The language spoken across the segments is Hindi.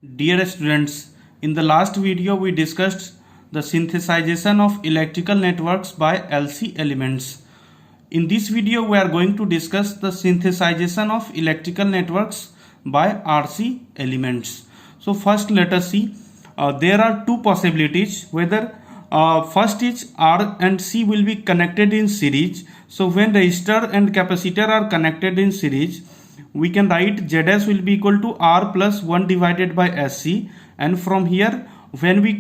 Dear students, in the last video we discussed the synthesization of electrical networks by LC elements. In this video we are going to discuss the synthesization of electrical networks by RC elements. So first let us see, there are two possibilities whether first is R and C will be connected in series. So when resistor and capacitor are connected in series, we can write Zs will be equal to R plus 1 divided by Sc, and from here when we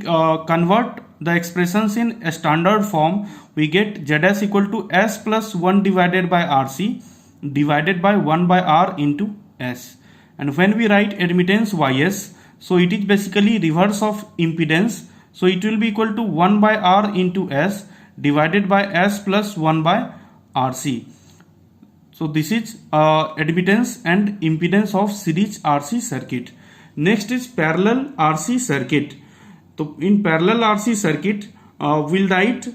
convert the expressions in a standard form, we get Zs equal to S plus 1 divided by Rc divided by 1 by R into S. And when we write admittance Ys, so it is basically reverse of impedance, so it will be equal to 1 by R into S divided by S plus 1 by Rc. So this is admittance and impedance of series RC circuit. Next is parallel RC circuit. So in parallel RC circuit, we'll write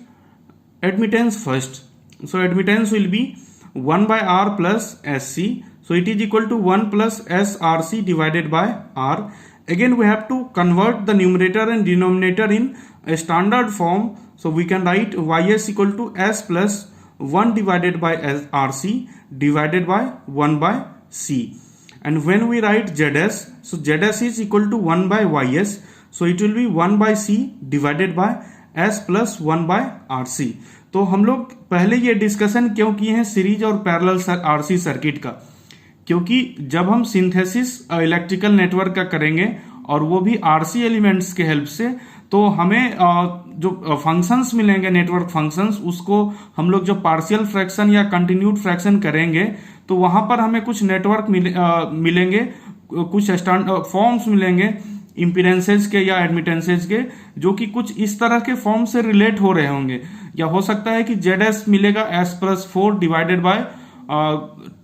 admittance first. So admittance will be 1 by R plus Sc. So it is equal to 1 plus SRC divided by R. Again we have to convert the numerator and denominator in a standard form. So we can write Ys equal to S plus 1 divided by Rc divided by 1 by C. And when we write Zs, so Zs is equal to 1 by Ys, so it will be 1 by C divided by S plus 1 by Rc. तो हम लोग पहले ये डिस्कशन क्यों किए हैं सीरीज और पैरेलल RC सर्किट का, क्योंकि जब हम सिंथेसिस इलेक्ट्रिकल नेटवर्क का करेंगे और वो भी RC एलिमेंट्स के हेल्प से, तो हमें जो फंक्शंस मिलेंगे नेटवर्क फंक्शंस, उसको हम लोग जो पार्शियल फ्रैक्शन या कंटिन्यूड फ्रैक्शन करेंगे तो वहां पर हमें कुछ नेटवर्क मिलेंगे, कुछ फॉर्म्स मिलेंगे इम्पीडेंसेज के या एडमिटेंसेज के, जो कि कुछ इस तरह के फॉर्म से रिलेट हो रहे होंगे, या हो सकता है कि Zs मिलेगा S plus 4 divided bye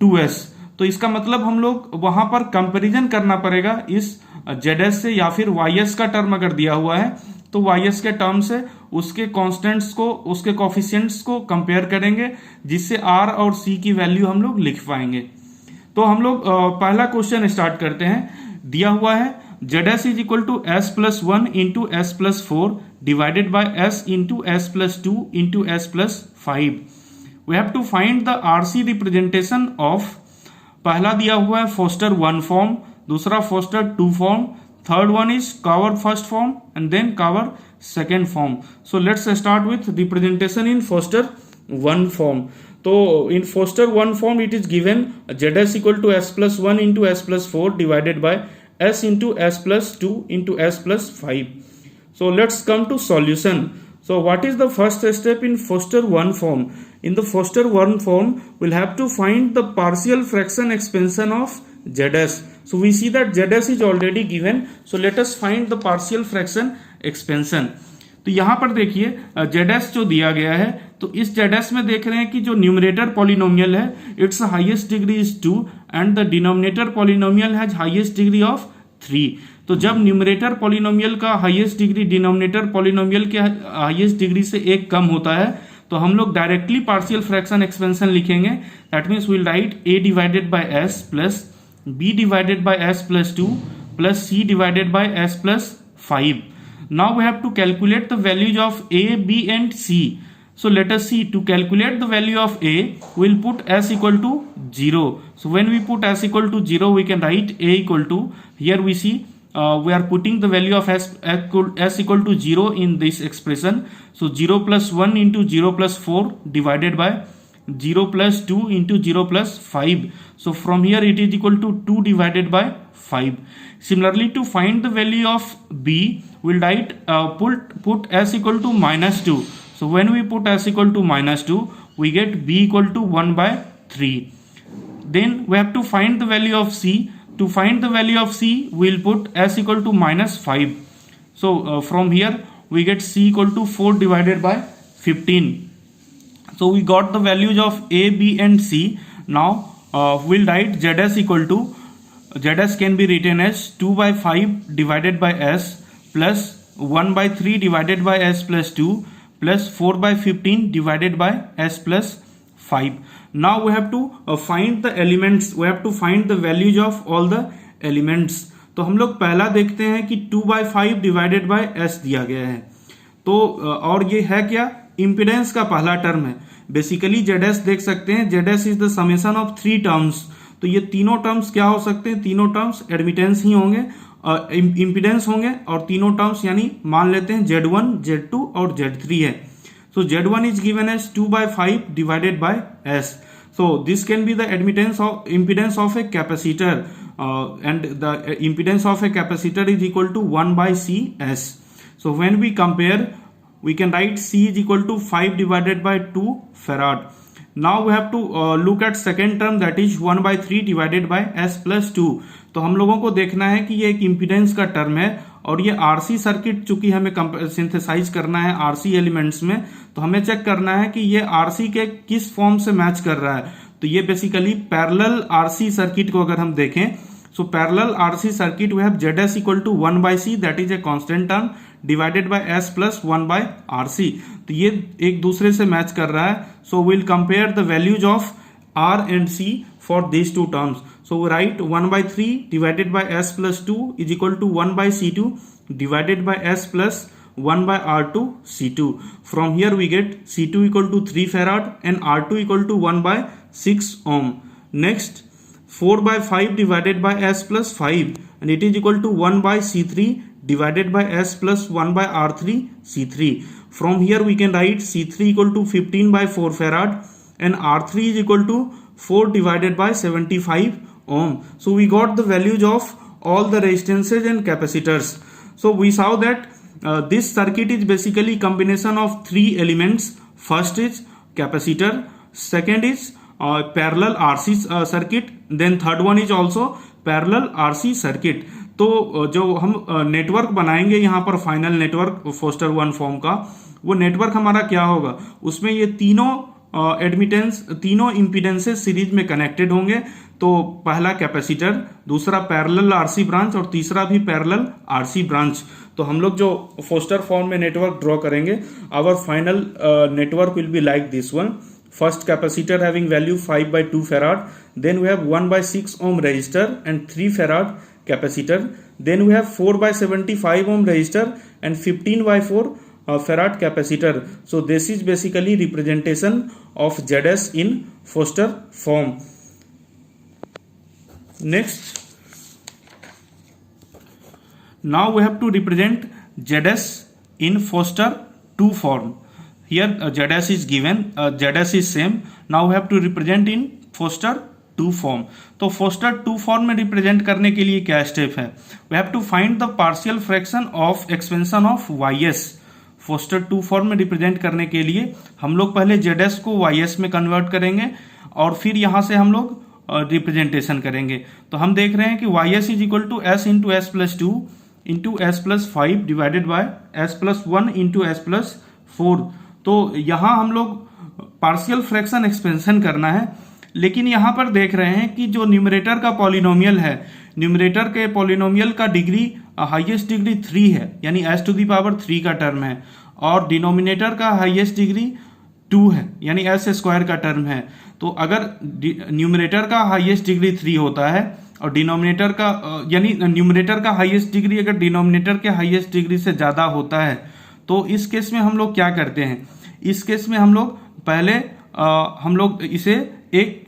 2S. तो इसका मतलब हम लोग वहां पर कंपैरिजन करना पड़ेगा इस Zs से, या फिर Ys का टर्म अगर दिया हुआ है तो Ys के टर्म से उसके कांस्टेंट्स को, उसके कोफिशिएंट्स को कंपेयर करेंगे, जिससे R और C की वैल्यू हम लोग लिख पाएंगे. तो हम लोग पहला क्वेश्चन स्टार्ट करते हैं. दिया हुआ है Zs is equal to S plus 1 into S plus 4 divided by S into S plus 2 into S plus 5. We have to find the RC representation of, पहला दिया हुआ है फोस्टर 1 फॉर्म, दूसरा Foster 2 form, third one is cover first form and then cover second form. So let's start with representation in Foster 1 form. So in Foster 1 form it is given Zs equal to S plus 1 into S plus 4 divided by S into S plus 2 into S plus 5. So let's come to solution. So what is the first step in Foster 1 form? In the Foster 1 form we'll have to find the partial fraction expansion of Zs. So we see that Zs is already given. So let us find the partial fraction expansion. तो यहाँ पर देखिए Zs जो दिया गया है, तो इस Zs में देख रहे हैं कि जो न्यूमरेटर पॉलिनोमियल है its highest degree is 2 and the denominator polynomial has highest degree of 3. तो जब न्यूमरेटर पॉलिनोमियल का हाईएस्ट डिग्री डिनोमिनेटर पॉलिनोमियल के हाईएस्ट डिग्री से एक कम होता है, तो हम लोग डायरेक्टली पार्शियल फ्रैक्शन एक्सपेंशन लिखेंगे. That means we'll write a divided by s plus b divided by s plus 2 plus c divided by s plus 5. Now we have to calculate the values of a, b and c. So let us see, to calculate the value of a, we'll put s equal to 0. So when we put s equal to 0, we can write a equal to, here we see we are putting the value of s equal to 0 in this expression. So 0 plus 1 into 0 plus 4 divided by 0 plus 2 into 0 plus 5. So from here it is equal to 2 divided by 5. Similarly, to find the value of b, we'll write put s equal to minus 2. So when we put s equal to minus 2, we get b equal to 1 by 3. Then we have to find the value of c. To find the value of c, we'll put s equal to minus 5. So from here we get c equal to 4 divided by 15. So we got the values of a, b and c. Now we'll write Zs equal to, Zs can be written as 2 by 5 divided by s plus 1 by 3 divided by s plus 2 plus 4 by 15 divided by s plus 5. Now we have to find the elements, we have to find the values of all the elements. तो हम लोग पहला देखते हैं कि 2/5 डिवाइडेड बाय एस दिया गया है। तो और ये है क्या, इंपिडेंस का पहला टर्म है। बेसिकली जेड देख सकते हैं, Z is the summation of 3 terms. तो ये तीनों टर्म्स क्या हो सकते हैं, तीनों टर्म्स एडमिटेंस ही होंगे, इंपिडेंस होंगे, और तीनों टर्म्स यानी मान लेते हैं Z1, Z2 और Z3 है। So Z1 is given as 2/5 divided by S. So this can be the impedance of a capacitor, and the impedance of a capacitor is equal to 1/CS. So when we compare, we can write C is equal to 5 divided by 2 farad. Now we have to look at second term, that is 1/3 divided by S plus 2. तो हम लोगों को देखना है कि ये एक इम्पीडेंस का टर्म है और ये आरसी सर्किट चूंकि हमें सिंथेसाइज करना है आरसी एलिमेंट्स में, तो हमें चेक करना है कि ये आरसी के किस फॉर्म से मैच कर रहा है। तो ये बेसिकली पैरेलल आरसी सर्किट को अगर हम देखें, so parallel RC circuit we have ZS equal to 1/C, that is a constant term, divided by S plus 1/RC। तो ये एक दूसरे से मैच कर रहा है। So will compare the values of R and C for these two terms. So we write 1/3 divided by S plus 2 is equal to 1/C2 divided by S plus 1/R2 C2. From here we get C2 equal to 3 farad and R2 equal to 1/6 ohm. Next 4/5 divided by S plus 5 and it is equal to 1/C3 divided by S plus 1/R3 C3. From here we can write C3 equal to 15/4 farad and R3 is equal to 4 divided by 75 ohm. So we got the values of all the resistances and capacitors. So we saw that this circuit is basically combination of 3 elements. First is capacitor, second is parallel RC circuit, then third one is also parallel RC circuit. तो जो हम नेटवर्क बनाएंगे यहाँ पर फाइनल नेटवर्क फोस्टर 1 फॉर्म का, वो नेटवर्क हमारा क्या होगा, उसमें ये तीनों एडमिटेंस, तीनों इंपीडेंसेस सीरीज में कनेक्टेड होंगे। तो पहला कैपेसिटर, दूसरा पैरेलल आरसी ब्रांच और तीसरा भी पैरेलल आरसी ब्रांच। तो हम लोग जो फोस्टर फॉर्म में नेटवर्क ड्रॉ करेंगे, our final network will be like this one. First capacitor having value 5/2 farad, then we have 1/6 ohm resistor and 3 farad capacitor, then we have 4/75 ohm resistor and 15/4 farad capacitor. So this is basically representation of ZS in Foster form. Next, now we have to represent ZS in Foster 2 form. Here ZS is given, ZS is same. Now we have to represent in Foster 2 form. तो Foster 2 form में रिप्रेजेंट करने के लिए क्या स्टेप है, we have to find the partial fraction of expansion of YS. Foster 2 form में रिप्रेजेंट करने के लिए हम लोग पहले ZS को YS में कन्वर्ट करेंगे और फिर यहां से हम लोग रिप्रेजेंटेशन करेंगे। तो हम देख रहे हैं कि YS is equal to S into S plus 2 into S plus 5 divided by S plus 1 into S plus 4। तो यहां हम लोग पार्शियल फ्रैक्शन एक्सपेंशन करना है, लेकिन यहां पर देख रहे हैं कि जो न्यूमरेटर का पॉलिनोमियल है, न्यूमरेटर के पॉलिनोमियल का डिग्री हाईएस्ट डिग्री 3 है, यानी S टू दी पावर 3 का टर्म है, और डिनोमिनेटर का हाईएस्ट डिग्री 2 है, यानी S स्क्वायर का टर्म है। तो अगर न्यूमरेटर का हाईएस्ट डिग्री 3 होता है और डिनोमिनेटर का यानी न्यूमरेटर का हाईएस्ट डिग्री अगर डिनोमिनेटर के हाईएस्ट डिग्री से ज्यादा होता है, तो इस केस में हम लोग क्या करते हैं, इस केस में हम लोग पहले हम लोग इसे एक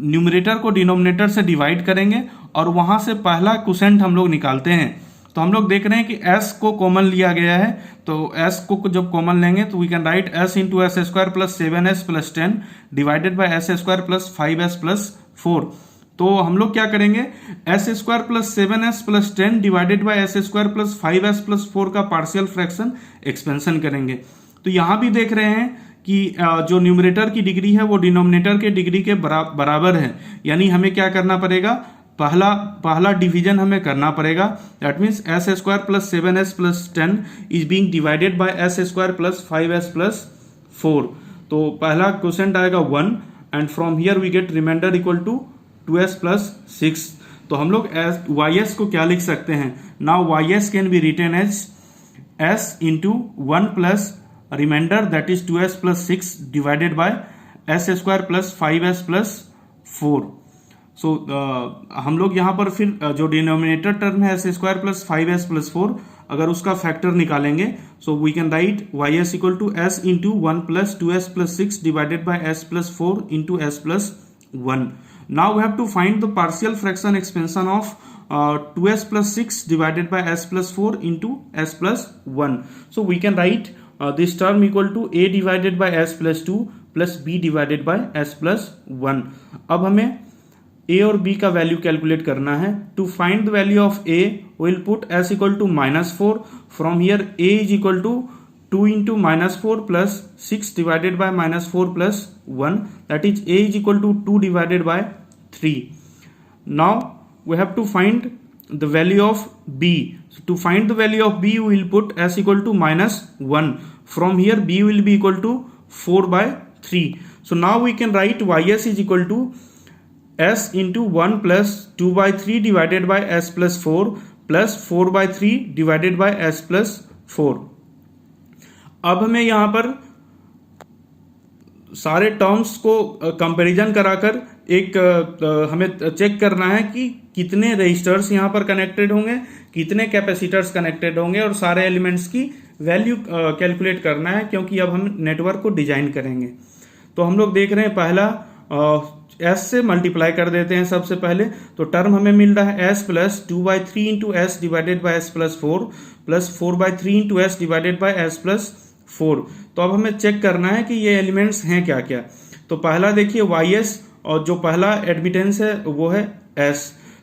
न्यूमरेटर को डिनोमिनेटर से डिवाइड करेंगे और वहां से पहला क्वोशेंट हम लोग निकालते हैं। तो हम लोग देख रहे हैं कि S को कॉमन लिया गया है, तो S को जब कॉमन लेंगे तो we can write S into S square plus 7S plus 10 divided by S square plus 5S plus 4। तो हम लोग क्या करेंगे, S square plus 7S plus 10 divided by S square plus 5S plus 4 का पार्शियल फ्रैक्शन एक्सपेंशन करेंगे। तो यहां भी देख रहे हैं कि जो न्यूमरेटर की डिग्री है वो डिनोमिनेटर के डिग्री के बराबर है, यानी हमें क्या करना पड़ेगा, पहला डिवीजन हमें करना पड़ेगा। That means S square plus 7S plus 10 is being divided by S square plus 5S plus 4। तो पहला क्वोशेंट आएगा 1 and from here we get remainder equal to 2S plus 6। तो हम लोग YS को क्या लिख सकते हैं, now YS can be written as S into 1 plus remainder that is 2S plus 6 divided by S square plus 5S plus 4। So हम लोग यहाँ पर फिर जो डिनोमिनेटर टर्म है s² प्लस 5s प्लस 4, अगर उसका फैक्टर निकालेंगे so we can write ys equal to s into 1 plus 2s plus 6 divided by s plus 4 into s plus 1. Now we have to find the partial fraction expansion of 2s plus 6 divided by s plus 4 into s plus 1. So we can write this term equal to a divided by s plus 2 plus b divided by s plus 1. अब हमें a और b का वैल्यू कैलकुलेट करना है. To find the value of a will put s equal to -4. From here a is equal to 2 into -4 plus 6 divided by -4 plus 1, that is a is equal to 2 divided by 3. Now we have to find the value of b. So to find the value of b, we will put s equal to -1. From here b will be equal to 4 by 3. So now we can write ys is equal to s into 1 plus 2 by 3 divided by s plus 4 plus 4 by 3 divided by s plus 4. अब हमें यहाँ पर सारे टर्म्स को कंपैरिजन कराकर एक हमें चेक करना है कि कितने रेजिस्टर्स यहाँ पर कनेक्टेड होंगे, कितने कैपेसिटर्स कनेक्टेड होंगे, और सारे एलिमेंट्स की वैल्यू कैलकुलेट करना है, क्योंकि अब हम नेटवर्क को डिजाइन करेंगे. तो हम लोग देख रहे हैं पहला s से मल्टीप्लाई कर देते हैं सबसे पहले. तो टर्म हमें मिल रहा है s plus 2 by 3 into S divided by S plus 4 plus 4 by 3 into S divided by S plus 4. तो अब हमें चेक करना है कि ये एलिमेंट्स हैं क्या क्या. तो पहला देखिए ys, और जो पहला एडमिटेंस है वो है s.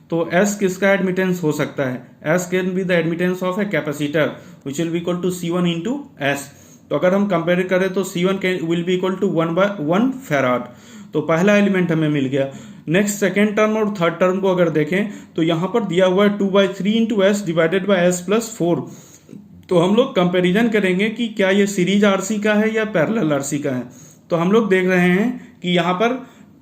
तो s किसका एडमिटेंस हो सकता है? s can be the admittance of a capacitor which will be equal to C1 into s. तो अगर हम कंपेयर करें तो C1 will be equal to 1/1 farad. तो पहला एलिमेंट हमें मिल गया. नेक्स्ट सेकेंड टर्म और थर्ड टर्म को अगर देखें तो यहाँ पर दिया हुआ है 2/3 into S divided by S plus 4. तो हम लोग कंपैरिजन करेंगे कि क्या ये सीरीज आरसी का है या पैरेलल आरसी का है. तो हम लोग देख रहे हैं कि यहाँ पर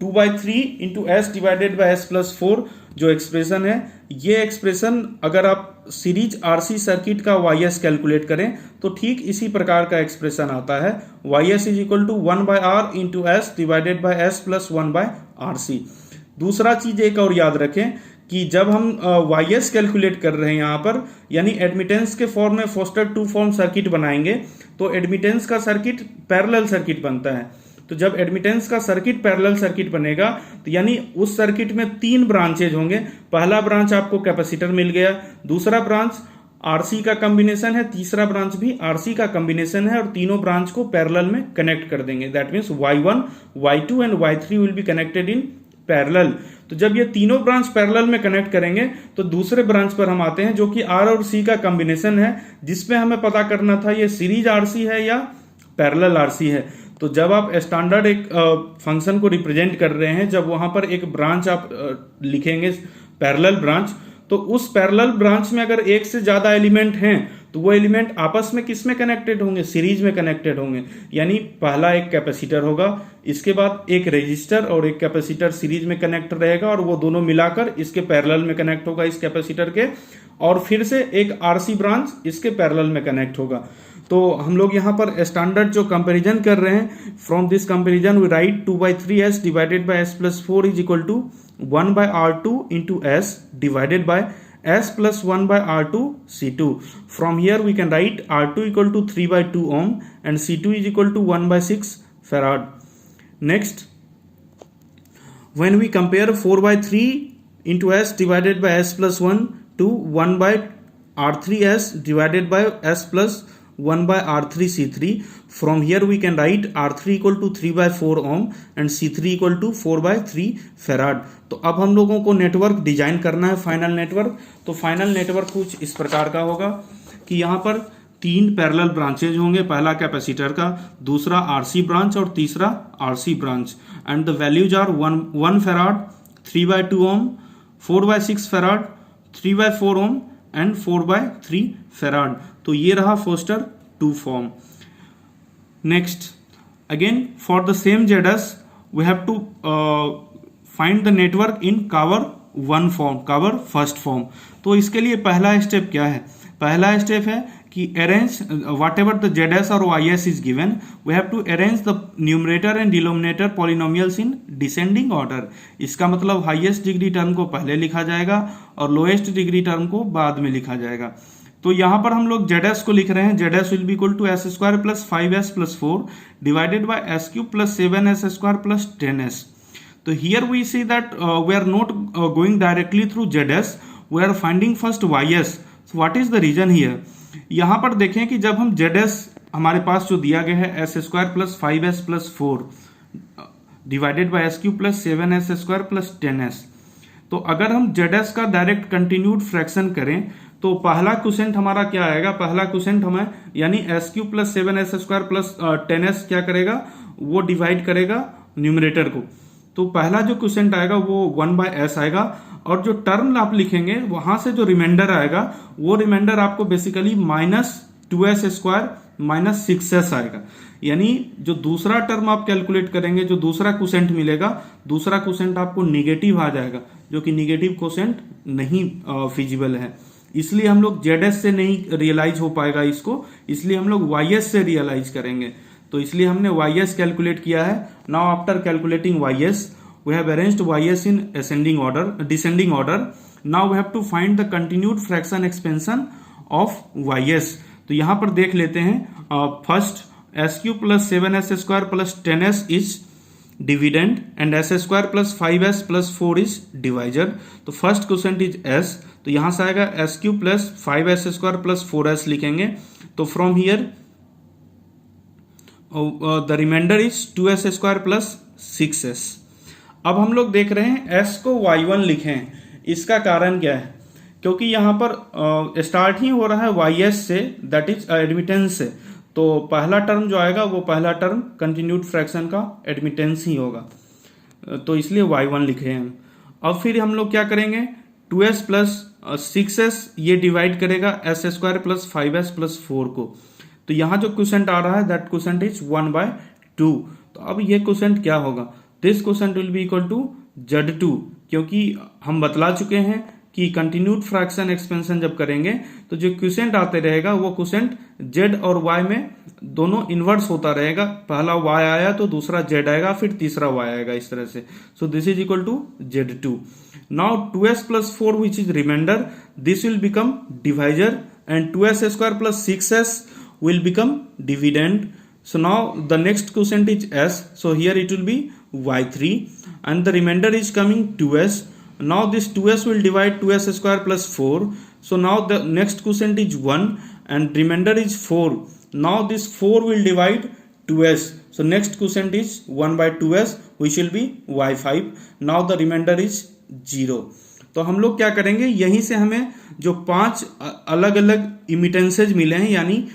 2/3 into S divided by S plus 4 जो एक्सप्रेशन है, ये एक्सप्रेशन अगर आप सीरीज आरसी सर्किट का वाईएस कैलकुलेट करें तो ठीक इसी प्रकार का एक्सप्रेशन आता है. YS is equal to 1/r into S divided by S plus 1/rc. दूसरा चीज एक और याद रखें कि जब हम वाईएस कैलकुलेट कर रहे हैं यहाँ पर, यानी एडमिटेंस के फॉर्म में फोस्टर टू फॉर्म सर्किट बनाएंगे तो एडमिटेंस का सर्किट पैरेलल सर्किट बनता है. तो जब एडमिटेंस का सर्किट पैरेलल सर्किट बनेगा तो यानी उस सर्किट में 3 ब्रांचेज होंगे. पहला ब्रांच आपको कैपेसिटर मिल गया, दूसरा ब्रांच आरसी का कॉम्बिनेशन है, तीसरा ब्रांच भी आरसी का कॉम्बिनेशन है, और तीनों ब्रांच को पैरेलल में कनेक्ट कर देंगे. That means y1, y2 and y3 will be connected in parallel. तो जब ये तीनों ब्रांच पैरेलल में कनेक्ट करेंगे तो दूसरे ब्रांच पर हम आते हैं जो कि आर और सी का कॉम्बिनेशन है, जिसमें हमें पता करना था ये सीरीज आरसी है या पैरेलल आरसी है. तो जब आप स्टैंडर्ड एक फंक्शन को रिप्रेजेंट कर रहे हैं, जब वहां पर एक ब्रांच आप लिखेंगे पैरेलल ब्रांच, तो उस पैरेलल ब्रांच में अगर एक से ज्यादा एलिमेंट हैं तो वो एलिमेंट आपस में किस में कनेक्टेड होंगे? सीरीज में कनेक्टेड होंगे. यानी पहला एक कैपेसिटर होगा, इसके बाद एक रेजिस्टर और एक कैपेसिटर सीरीज में कनेक्ट रहेगा, और वो दोनों मिलाकर इसके पैरेलल में कनेक्ट होगा इस कैपेसिटर के, और फिर से एक आरसी ब्रांच इसके पैरेलल में कनेक्ट होगा. तो हम लोग यहाँ पर स्टैंडर्ड जो कंपैरिजन कर रहे हैं, from this comparison we write 2/3s divided by s plus 4 is equal to 1/r2 into s divided by s plus 1/r2 C2. From here we can write R2 equal to 3/2 ohm and C2 is equal to 1/6 farad. Next, when we compare 4/3 into s divided by s plus 1 to 1/r3s divided by s plus 1/r3 C3, from here we can write R3 equal to 3/4 ohm and C3 equal to 4/3 farad. तो अब हम लोगों को नेटवर्क डिजाइन करना है, फाइनल नेटवर्क. तो फाइनल नेटवर्क कुछ इस प्रकार का होगा कि यहाँ पर 3 पैरेलल ब्रांचेज होंगे, पहला कैपेसिटर का, दूसरा आरसी ब्रांच और तीसरा RC branch. And the values are 1 farad, 3/2 ohm, 4/6 farad, 3/4 ohm and 4/3 farad. तो ये रहा Foster 2 form. Next, again for the same ZS we have to find the network in Cauer 1 form, Cauer first form. तो इसके लिए पहला स्टेप क्या है? पहला स्टेप है कि अरेंज वट एवर द जेड एस और Y's is given, we have to arrange the numerator and denominator polynomials in descending order. इसका मतलब हाईएस्ट डिग्री टर्म को पहले लिखा जाएगा और लोएस्ट डिग्री टर्म को बाद में लिखा जाएगा। तो यहां पर हम लोग जेड एस को लिख रहे हैं, Z S will be equal to S square plus 5s plus 4 divided by S cube plus 7s square plus 10s। तो here we see that we are not going directly through Z S, we are finding first Y S. What is the reason here? यहां पर देखें कि जब हम जेड एस हमारे पास जो दिया गया है S square plus 5s plus 4 divided by S cube plus 7s square plus 10s, तो अगर हम जेड एस का डायरेक्ट कंटिन्यूड फ्रैक्शन करें तो पहला क्वोशेंट हमारा क्या आएगा? पहला क्वोशेंट हमें यानी S cube plus 7s square plus 10s क्या करेगा? वो डिवाइड करेगा न्यूमरेटर को। तो पहला जो क्वोशेंट आएगा वो 1/s आएगा, और जो टर्म आप लिखेंगे वहां से जो रिमाइंडर आएगा वो रिमाइंडर आपको basically -2s square minus 6s आएगा। यानी जो दूसरा टर्म आप कैलकुलेट करेंगे, जो दूसरा क्वोशेंट मिलेगा, दूसरा क्वोशेंट आपको निगेटिव आ जाएगा, जो कि निगेटिव क्वोशेंट नहीं फिजिबल है। इसलिए हम लोग जेड एस से नहीं रियलाइज हो पाएगा इसको, इसलिए हम लोग वाई एस से रियलाइज करेंगे। तो इसलिए हमने वाई एस कैलकुलेट किया है। Now after calculating Y S we have arranged ys in descending order. Now we have to find the continued fraction expansion of ys. तो यहां पर देख लेते हैं, first S cube plus 7s square plus 10s is dividend and S square plus 5s plus 4 is divisor. तो फर्स्ट क्वोशेंट इज s, तो यहां से आएगा S cube plus 5s square plus 4s लिखेंगे। तो from here the remainder is 2s square plus 6s। अब हम लोग देख रहे हैं s को y1 लिखें, इसका कारण क्या है? क्योंकि यहां पर स्टार्ट ही हो रहा है ys से, दैट इज एडमिटेंस से, तो पहला टर्म जो आएगा वो पहला टर्म कंटिन्यूड फ्रैक्शन का एडमिटेंस ही होगा, तो इसलिए y1 लिखे हैं। अब फिर हम लोग क्या करेंगे? 2s प्लस 6s ये डिवाइड करेगा s square plus 5s plus 4 को। तो यहां जो क्वोशेंट आ रहा है दैट क्वोशेंट इज 1/2। तो अब ये क्वोशेंट क्या होगा? This quotient will be equal to Z2, क्योंकि हम बतला चुके हैं कि कंटिन्यूड फ्रैक्शन एक्सपेंशन जब करेंगे तो जो क्वोशेंट आते रहेगा वो क्वोशेंट Z और Y में दोनों इनवर्स होता रहेगा। पहला Y आया तो दूसरा Z आएगा, फिर तीसरा Y आएगा, इस तरह से। So this is equal to Z2। Now 2s plus 4 which is remainder, this will become divisor and 2s square plus 6s will become dividend. So now the next quotient is s, so here it will be y3 and the remainder is coming 2s. Now this 2s will divide 2s square plus 4, so now the next quotient is 1 and remainder is 4. Now this 4 will divide 2s, so next quotient is 1/2s which will be y5. Now the remainder is 0. तो हम लोग क्या करेंगे, यहीं से हमें जो 5 अलग अलग इमिटेंसेज मिले हैं, यानी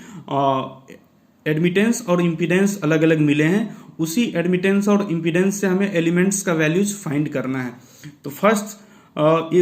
एडमिटेंस और इम्पीडेंस अलग अलग मिले हैं, उसी एडमिटेंस और इम्पीडेंस से हमें एलिमेंट्स का वैल्यूज फाइंड करना है। तो first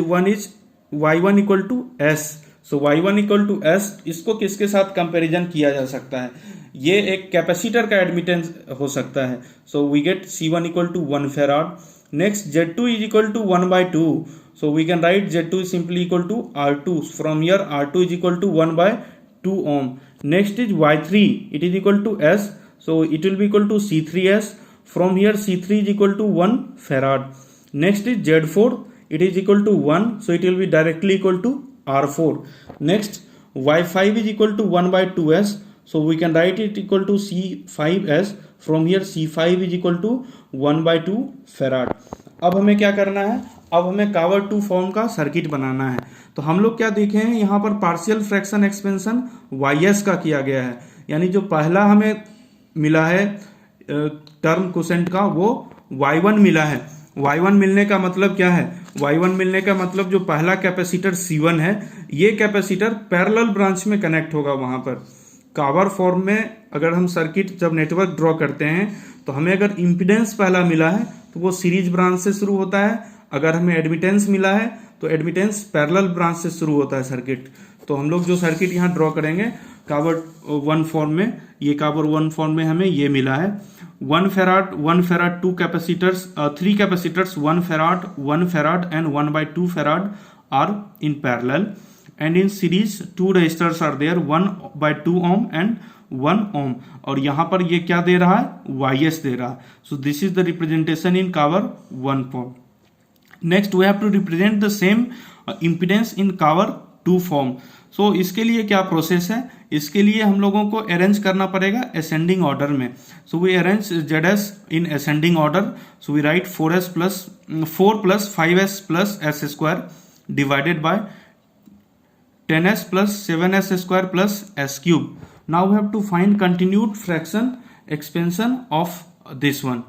one is y1 equal to S. So y1 equal to S, इसको किसके साथ कंपैरिजन किया जा सकता है? ये एक कैपेसिटर का एडमिटेंस हो सकता है। So we get C1 equal to 1 farad. Next Z2 is equal to 1/2, so we can write Z2 is simply equal to R2. From here R2 is equal to 1/2 ohm. Next is Y3, it is equal to S, so it will be equal to C3S. From here C3 is equal to 1 farad. Next is Z4, it is equal to 1, so it will be directly equal to R4. Next Y5 is equal to 1/2S, so we can write it equal to C5S. From here C5 is equal to 1/2 farad. अब हमें क्या करना है? अब हमें कावर 2 फॉर्म का सर्किट बनाना है। तो हम लोग क्या देखे हैं, यहाँ पर पार्शियल फ्रैक्शन एक्सपेंशन ys का किया गया है, यानी जो पहला हमें मिला है टर्म क्वोशेंट का वो y1 मिला है। y1 मिलने का मतलब क्या है? y1 मिलने का मतलब जो पहला कैपेसिटर C1 है, ये कैपेसिटर पैरेलल ब्रांच में कनेक्ट होगा। वहां पर कावर फॉर्म में अगर हम सर्किट जब नेटवर्क ड्रॉ करते हैं तो हमें अगर इम्पीडेंस पहला मिला है तो वो सीरीज ब्रांच से शुरू होता है, अगर हमें एडमिटेंस मिला है तो एडमिटेंस पैरेलल ब्रांच से शुरू होता है सर्किट। तो हम लोग जो सर्किट यहाँ ड्रॉ करेंगे कावर 1 फॉर्म में, ये कावर 1 फॉर्म में हमें ये मिला है 1 farad 2 capacitors 3 capacitors 1 farad and 1/2 farad are in parallel and in series two resistors are there, 1/2 ohm and 1 ohm, और यहां पर ये क्या दे रहा है, ys दे रहा है. So this is the representation in cover 1 form. Next we have to represent the same impedance in cover 2 form. So इसके लिए क्या प्रोसेस है, इसके लिए हम लोगों को अरेंज करना पड़ेगा असेंडिंग ऑर्डर में. So we arrange ZS in ascending order. So we write 4 plus 5s plus s square divided by 10s plus 7s square plus s cube. Now we have to find continued fraction expansion of this one.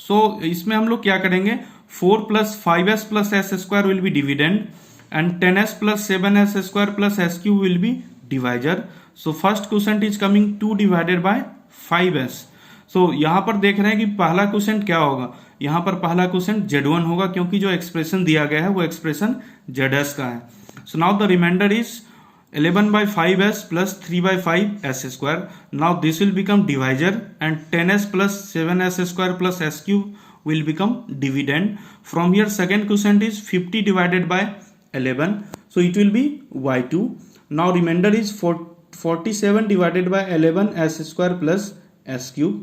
So इसमें हम लोग क्या करेंगे, 4 plus 5s plus s square will be dividend and 10s plus 7s square plus s cube will be divisor. So first quotient is coming 2 divided by 5s. So यहां पर देख रहे हैं कि पहला क्वोशेंट क्या होगा, यहां पर पहला क्वोशेंट Z1 होगा क्योंकि जो एक्सप्रेशन दिया गया है वो एक्सप्रेशन ZS का है. So now the remainder is 11/5s plus 3/5s square. Now this will become divisor and 10s plus 7s square plus s cube will become dividend. From here second quotient is 50 divided by 11, so it will be y2. Now remainder is 47 divided by 11 s square plus s cube.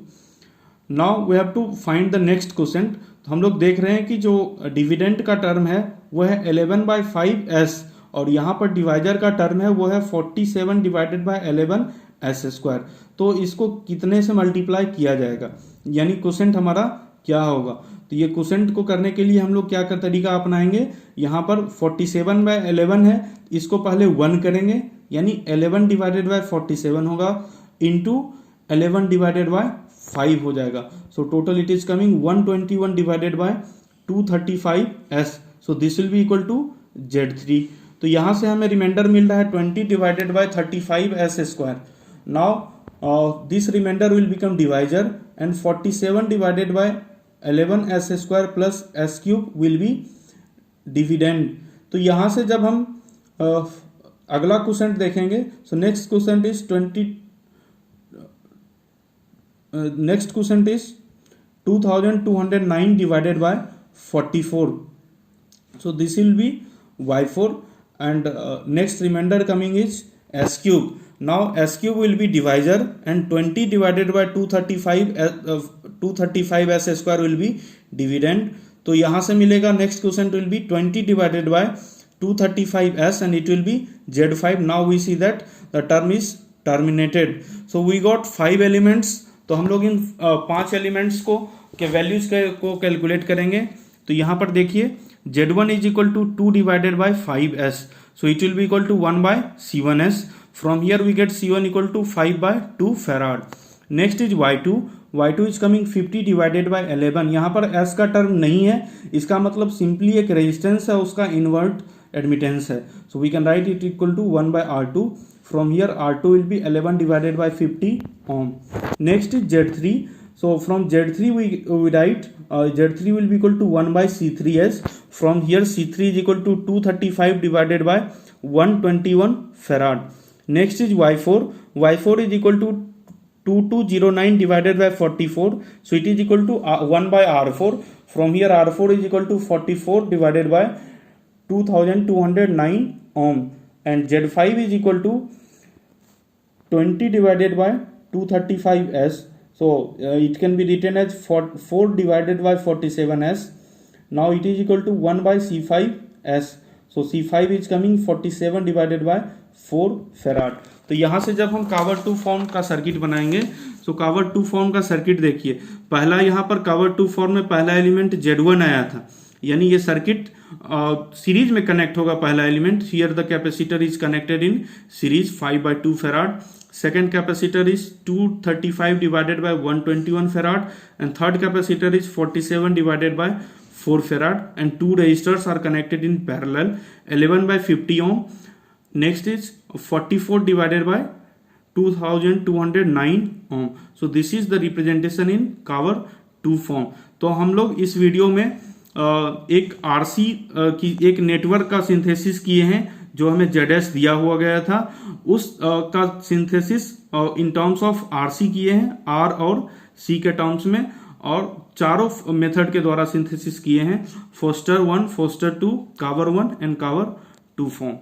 Now we have to find the next quotient. तो हम लोग देख रहे हैं कि जो डिविडेंड का टर्म है वो है 11/5s और यहाँ पर डिवाइजर का टर्म है वो है 47 डिवाइडेड बाय 11 एस स्क्वायर. तो इसको कितने से मल्टीप्लाई किया जाएगा, यानी क्वोशेंट हमारा क्या होगा. तो ये क्वोशेंट को करने के लिए हम लोग क्या का तरीका अपनाएंगे, यहाँ पर 47/11 है, इसको पहले 1 करेंगे यानी 11 डिवाइडेड बाय 47 होगा इंटू 11 डिवाइडेड बाय 5 हो जाएगा. So total it is coming 121 divided by 235s. So this will be equal to Z3. तो यहां से हमें रिमाइंडर मिल रहा है 20 divided by 35s square. Now this remainder will become divisor and 47 divided by 11s square plus s cube will be dividend. तो यहां से जब हम अगला क्वोशेंट देखेंगे, so next quotient is 2209 divided by 44. So this will be y4 and next remainder coming is s cube. Now s cube will be divisor and 20 divided by 235s square will be dividend. तो यहां से मिलेगा next question will be 20 divided by 235s and it will be Z5. Now we see that the term is terminated. So we got 5 elements. तो हम लोग इन 5 एलिमेंट्स को के वैल्यूज को कैलकुलेट करेंगे. तो यहाँ पर देखिए Z1 is equal to 2 divided by 5s, so it will be equal to 1/C1s. From here we get C1 equal to 5/2 farad. Next is y2 is coming 50 divided by 11. यहाँ पर s का टर्म नहीं है, इसका मतलब सिंपली एक रेजिस्टेंस है, उसका इनवर्ट एडमिटेंस है. So we can write it equal to 1/R2. From here R2 will be 11 divided by 50 ohm. Next is Z3. So from Z3 we write Z3 will be equal to 1/C3s. From here C3 is equal to 235 divided by 121 farad. Next is Y4. Y4 is equal to 2209 divided by 44. So it is equal to 1/R4. From here R4 is equal to 44 divided by 2209 ohm. And Z5 is equal to 20 divided by 235s. So it can be written as 4 divided by 47s. Now it is equal to 1/C5s. So C5 is coming 47 divided by 4 farad. तो यहाँ से जब हम कावर 2 फॉर्म का सर्किट बनाएंगे, तो कावर 2 फॉर्म का सर्किट देखिए, पहला यहाँ पर कावर 2 फॉर्म में पहला एलिमेंट Z1 आया था, यानी ये सर्किट सीरीज में कनेक्ट होगा. पहला element here the capacitor is connected in series 5/2 farad. Second capacitor is 235 divided by 121 farad and third capacitor is 47 divided by 4 farad and 2 resistors are connected in parallel 11/50 ohm. Next is 44 divided by 2209 ohm. So this is the representation in Cauer 2 form. तो हम लोग इस वीडियो में एक आरसी की एक नेटवर्क का सिंथेसिस किए हैं जो हमें ZS दिया हुआ गया था, उस का synthesis in terms of RC किए हैं, R और C के टर्म्स में, और चारों मेथड के द्वारा सिंथेसिस किए हैं, Foster 1, Foster 2, Cauer 1 and Cauer 2 form.